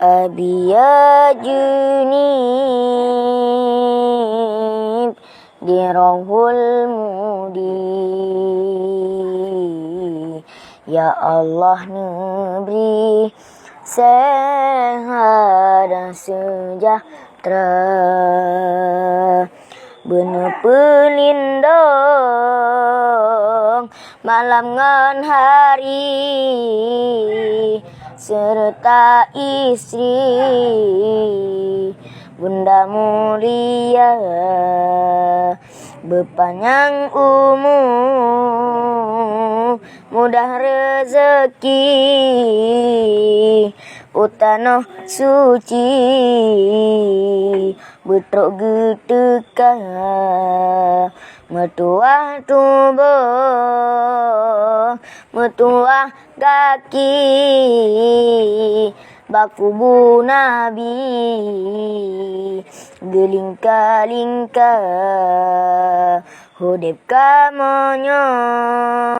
Abiya junib dirahul mudi. Ya Allah neberi sehat dan sejahtera, bener pelindung malam ngan hari, serta istri bunda mulia, berpanjang umur, mudah rezeki, utanoh suci, betrok geteka, metuah tubuh, metuah kaki, bakubu Nabi, gelingka-lingka, hudep kamonyo.